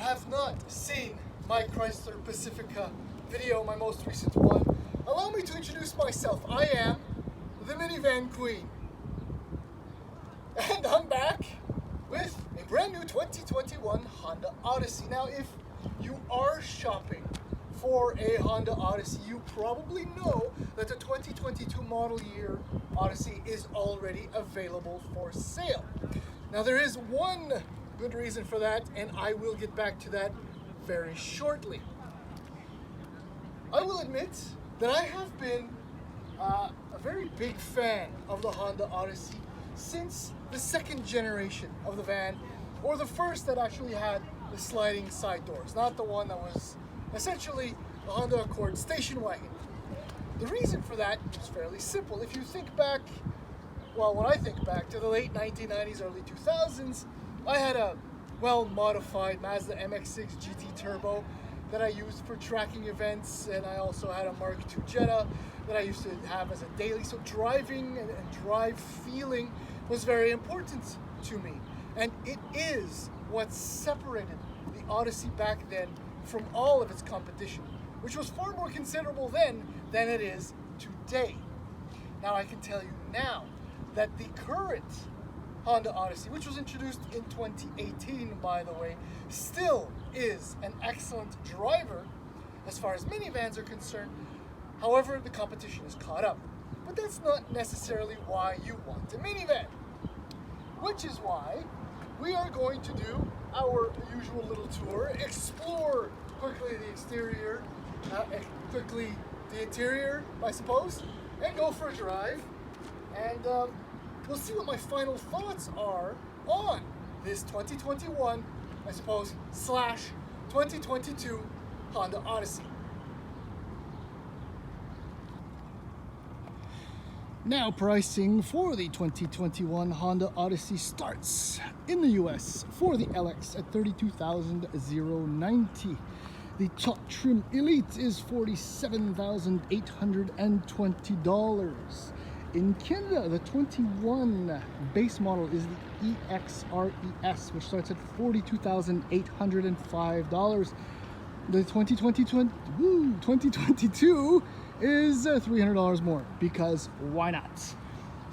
have not seen my Chrysler Pacifica video, my most recent one, allow me to introduce myself. I am the Minivan Queen. And I'm back with a brand new 2021 Honda Odyssey. Now, if you are shopping for a Honda Odyssey, you probably know that the 2022 model year Odyssey is already available for sale. Now, there is one good reason for that, and I will get back to that very shortly. I will admit that I have been a very big fan of the Honda Odyssey since the second generation of the van, or the first that actually had the sliding side doors, not the one that was essentially the Honda Accord station wagon. The reason for that is fairly simple. If you think back, well, when I think back to the late 1990s, early 2000s, I had a well-modified Mazda MX-6 GT Turbo that I used for tracking events, and I also had a Mark II Jetta that I used to have as a daily. So driving and drive feeling was very important to me, and it is what separated the Odyssey back then from all of its competition, which was far more considerable then than it is today. Now, I can tell you now that the current Honda Odyssey, which was introduced in 2018, by the way, still is an excellent driver as far as minivans are concerned. However, the competition is caught up. But that's not necessarily why you want a minivan, which is why we are going to do our usual little tour, explore quickly the exterior, quickly the interior, I suppose, and go for a drive. And we'll see what my final thoughts are on this 2021, I suppose, slash 2022 Honda Odyssey. Now, pricing for the 2021 Honda Odyssey starts in the US for the LX at $32,090. The top trim Elite is $47,820. In Canada, the 21 base model is the EXRES, which starts at $42,805. The 2022 is $300 more, because why not?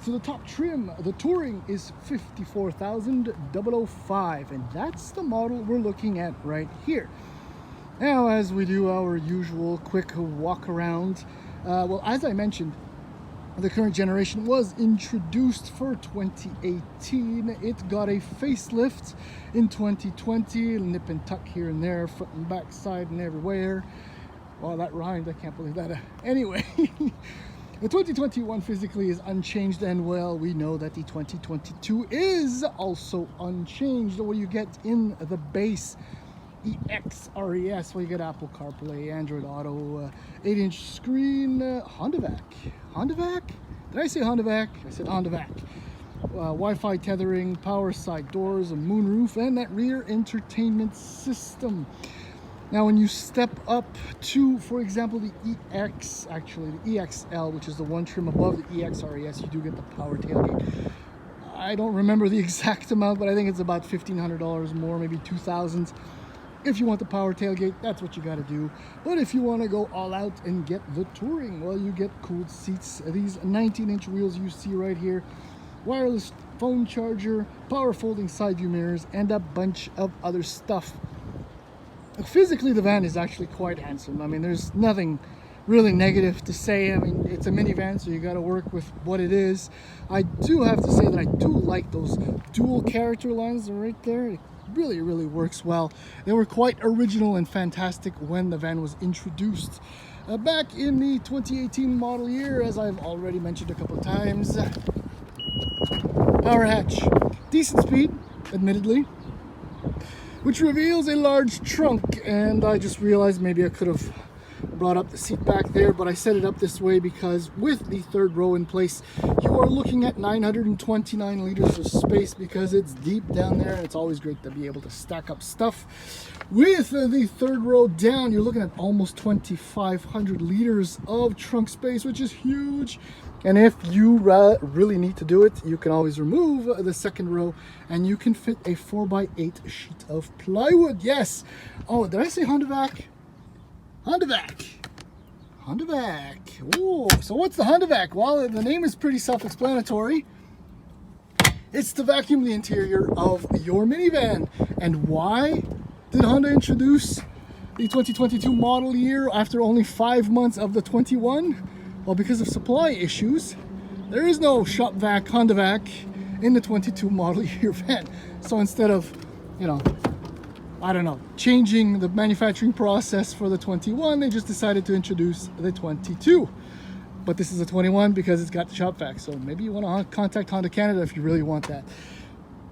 So the top trim, the Touring, is $54,005, and that's the model we're looking at right here. Now, as we do our usual quick walk around, well, as I mentioned, the current generation was introduced for 2018. It got a facelift in 2020, nip and tuck here and there, front and back, side and everywhere. Well, that rhymed, I can't believe that. Anyway, the 2021 physically is unchanged, and well, we know that the 2022 is also unchanged. What do you get in the base EXRES? Well, you get Apple CarPlay, Android Auto, 8-inch screen, Honda Vac. Honda Vac? Did I say Honda Vac? I said Honda Vac. Wi-Fi tethering, power side doors, a moonroof, and that rear entertainment system. Now, when you step up to, for example, the EXL, which is the one trim above the EXRES, you do get the power tailgate. I don't remember the exact amount, but I think it's about $1,500 more, maybe $2,000. If you want the power tailgate, that's what you got to do. But if you want to go all out and get the Touring, well, you get cooled seats, these 19-inch wheels you see right here, wireless phone charger, power folding side view mirrors, and a bunch of other stuff. Physically, the van is actually quite handsome. I mean, there's nothing really negative to say. I mean, it's a minivan, so you got to work with what it is. I do have to say that I do like those dual character lines right there. It really works well. They were quite original and fantastic when the van was introduced back in the 2018 model year, as I've already mentioned a couple of times. Power hatch, decent speed, admittedly, which reveals a large trunk, and I just realized maybe I could have brought up the seat back there, but I set it up this way because with the third row in place, you are looking at 929 liters of space, because it's deep down there, and it's always great to be able to stack up stuff. With the third row down, you're looking at almost 2,500 liters of trunk space, which is huge. And if you really need to do it, you can always remove the second row and you can fit a 4x8 sheet of plywood. Yes. Oh, did I say Honda Vac? Honda Vac. Honda Vac. Oh, so what's the Honda Vac? Well, the name is pretty self-explanatory. It's to vacuum the interior of your minivan. And why did Honda introduce the 2022 model year after only 5 months of the 21? Well, because of supply issues, there is no shop vac, Honda Vac in the 22 model year van. So instead of, you know, I don't know, changing the manufacturing process for the 21, they just decided to introduce the 22. But this is a 21 because it's got the shop vac. So maybe you want to contact Honda Canada if you really want that.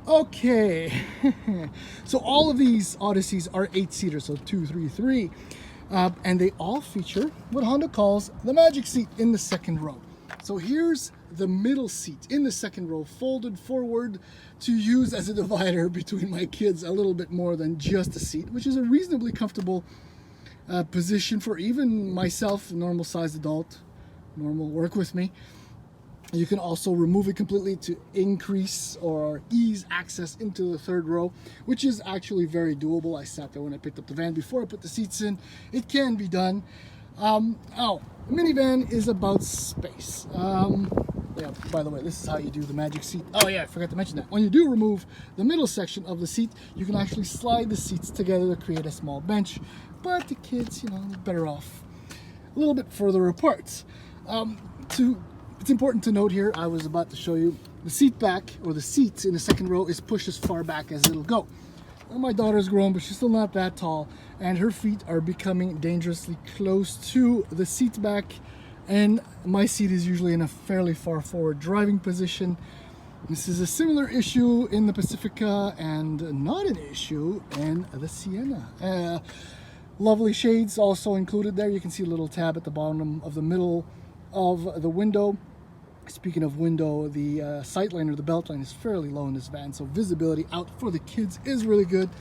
Okay. So all of these Odysseys are 8-seater, so 2, 3, 3. And they all feature what Honda calls the magic seat in the second row. So here's the middle seat in the second row, folded forward to use as a divider between my kids, a little bit more than just a seat, which is a reasonably comfortable position for even myself, a normal sized adult, normal work with me. You can also remove it completely to increase or ease access into the third row, which is actually very doable. I sat there when I picked up the van before I put the seats in. It can be done. The minivan is about space. Yeah, by the way, this is how you do the magic seat. Oh yeah, I forgot to mention that. When you do remove the middle section of the seat, you can actually slide the seats together to create a small bench. But the kids, you know, they're better off a little bit further apart. It's important to note here, I was about to show you, the seat back, or the seats in the second row, is pushed as far back as it'll go. Well, my daughter's grown, but she's still not that tall, and her feet are becoming dangerously close to the seat back, and my seat is usually in a fairly far forward driving position. This is a similar issue in the Pacifica, and not an issue in the Sienna. Lovely shades also included there. You can see a little tab at the bottom of the middle of the window. Speaking of window, the sight line or the belt line is fairly low in this van, so visibility out for the kids is really good.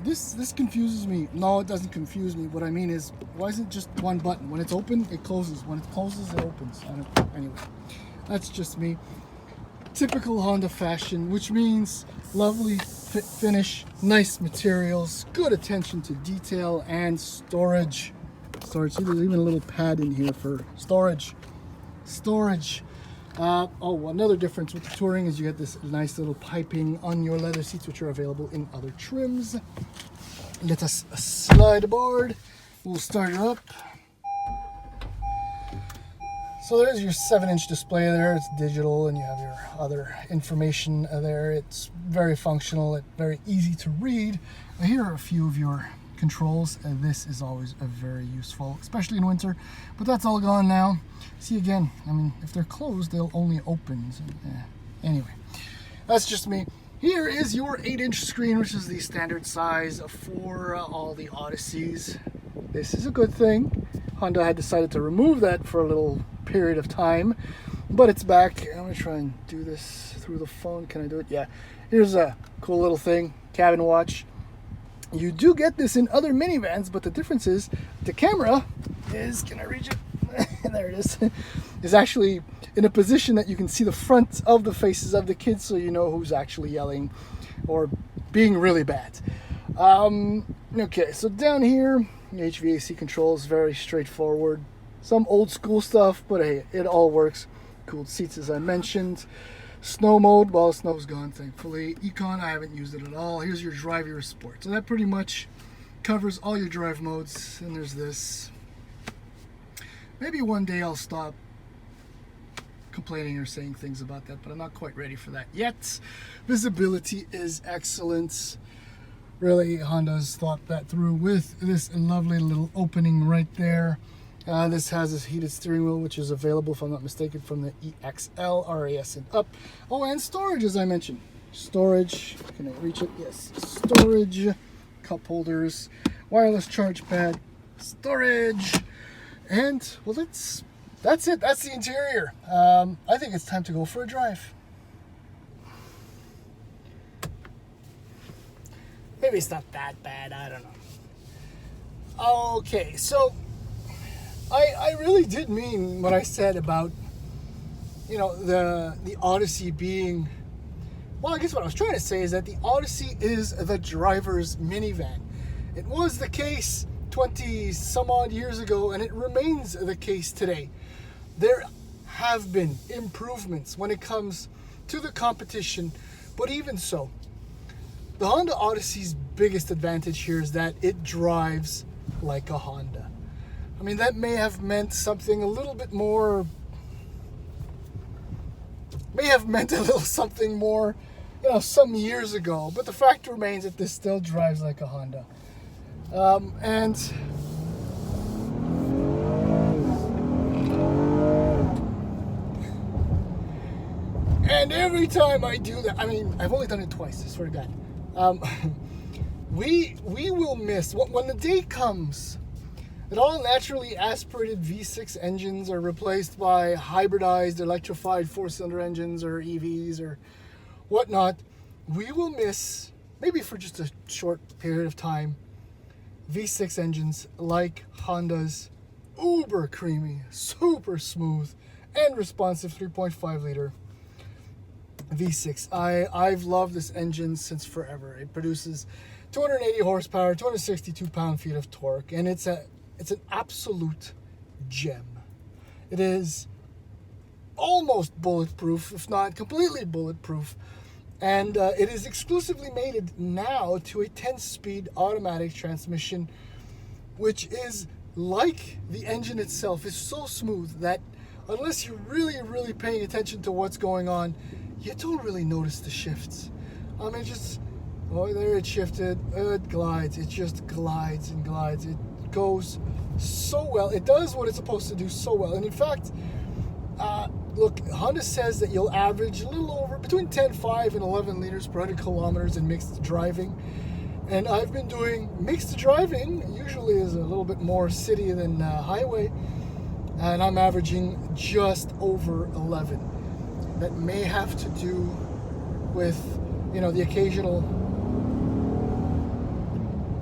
This confuses me. No, it doesn't confuse me. What I mean is, why isn't it just one button? When it's open, it closes. When it closes, it opens. Anyway, that's just me. Typical Honda fashion, which means lovely fit finish, nice materials, good attention to detail, and storage. Storage. See, there's even a little pad in here for storage. Another difference with the Touring is you get this nice little piping on your leather seats, which are available in other trims. Let us slide aboard. We'll start it up. So there's your 7-inch display there. It's digital, and you have your other information there. It's very functional. It's very easy to read. Here are a few of your controls. This is always very useful, especially in winter, but that's all gone now. See, again, I mean, if they're closed, they'll only open. So, anyway, that's just me. Here is your 8-inch screen, which is the standard size for all the Odysseys. This is a good thing. Honda had decided to remove that for a little period of time, but it's back. I'm gonna try and do this through the phone. Can I do it? Yeah. Here's a cool little thing, cabin watch. You do get this in other minivans, but the difference is the camera is, can I reach it? There it is actually in a position that you can see the front of the faces of the kids, so you know who's actually yelling or being really bad. Okay, so down here, the HVAC controls, very straightforward. Some old school stuff, but hey, it all works. Cooled seats, as I mentioned. Snow mode, well, snow's gone, thankfully. Econ, I haven't used it at all. Here's your drive, your sport. So that pretty much covers all your drive modes. And there's this. Maybe one day I'll stop complaining or saying things about that, but I'm not quite ready for that yet. Visibility is excellent. Really, Honda's thought that through with this lovely little opening right there. This has a heated steering wheel, which is available, if I'm not mistaken, from the EXL, RAS and up. Oh, and storage, as I mentioned. Storage, can I reach it? Yes, storage, cup holders, wireless charge pad, storage, and, well, that's it. That's the interior. I think it's time to go for a drive. Maybe it's not that bad, I don't know. Okay, so I really did mean what I said about, the Odyssey being, well, I guess what I was trying to say is that the Odyssey is the driver's minivan. It was the case 20 some odd years ago, and it remains the case today. There have been improvements when it comes to the competition, but even so, the Honda Odyssey's biggest advantage here is that it drives like a Honda. I mean, that may have meant something a little bit more, some years ago, but the fact remains that this still drives like a Honda. And every time I do that, I mean, I've only done it twice, I swear to God. We will miss, when the day comes that all naturally aspirated V6 engines are replaced by hybridized, electrified four-cylinder engines or EVs or whatnot, we will miss, maybe for just a short period of time, V6 engines like Honda's uber creamy, super smooth, and responsive 3.5 liter V6. I've loved this engine since forever. It produces 280 horsepower, 262 pound-feet of torque, and it's an absolute gem. It is almost bulletproof, if not completely bulletproof, and it is exclusively mated now to a 10-speed automatic transmission, which is like the engine itself. It's so smooth that unless you're really, really paying attention to what's going on, you don't really notice the shifts. I mean, there it shifted, it glides, it just glides and glides. It goes so well. It does what it's supposed to do so well. And in fact, look, Honda says that you'll average a little over between 10.5 and 11 liters per 100 kilometers in mixed driving. And I've been doing mixed driving, usually is a little bit more city than highway, and I'm averaging just over 11. That may have to do with, the occasional,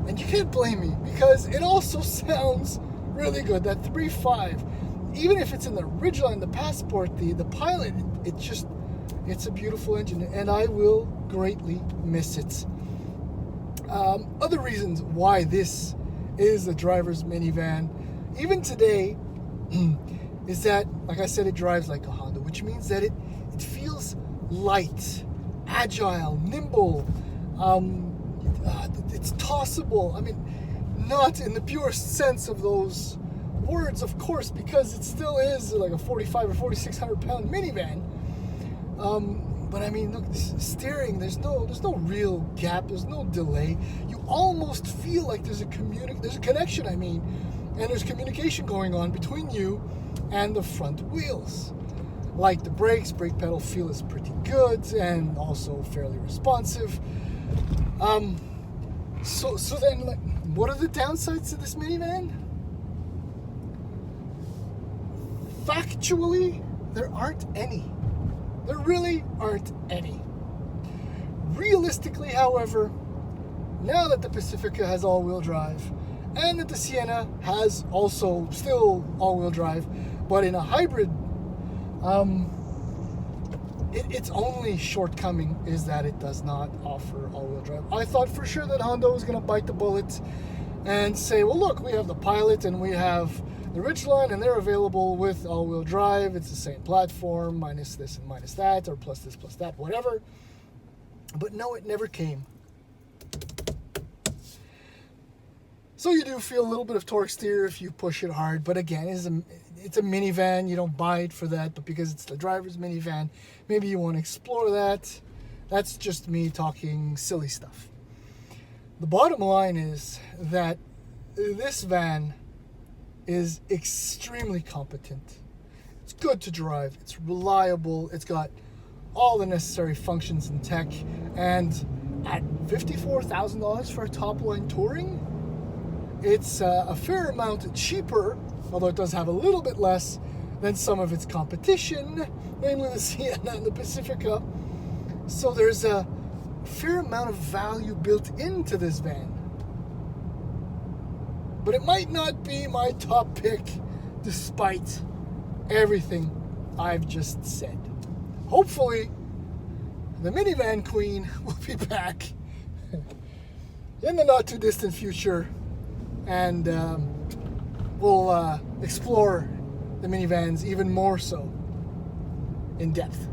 and you can't blame me because it also sounds really good. That 3.5, even if it's in the Ridgeline, the Passport, the Pilot, it's a beautiful engine, and I will greatly miss it. Other reasons why this is the driver's minivan, even today, is that, like I said, it drives like a Honda, which means that it feels light, agile, nimble. It's tossable. I mean, not in the purest sense of those words, of course, because it still is like a 45 or 4,600 pound minivan. But I mean, look, steering, there's no real gap, there's no delay. You almost feel like there's a connection, and there's communication going on between you and the front wheels. Like the brakes, brake pedal feel is pretty good and also fairly responsive. So then, like, what are the downsides to this minivan? Factually, there aren't any. There really aren't any. Realistically, however, now that the Pacifica has all-wheel drive, and that the Sienna has also still all-wheel drive, but in a hybrid, its only shortcoming is that it does not offer all-wheel drive. I thought for sure that Honda was going to bite the bullet and say, well, look, we have the Pilot and we have the Ridgeline, and they're available with all-wheel drive. It's the same platform, minus this and minus that, or plus this, plus that, whatever. But no, it never came. So you do feel a little bit of torque steer if you push it hard. But again, it's a minivan. You don't buy it for that. But because it's the driver's minivan, maybe you want to explore that. That's just me talking silly stuff. The bottom line is that this van is extremely competent. It's good to drive. It's reliable. It's got all the necessary functions and tech. And at $54,000 for a top-line touring, it's a fair amount cheaper, although it does have a little bit less than some of its competition, namely the Sienna and the Pacifica. So there's a fair amount of value built into this van. But it might not be my top pick despite everything I've just said. Hopefully, the Minivan Queen will be back in the not too distant future, and we'll explore the minivans even more so in depth.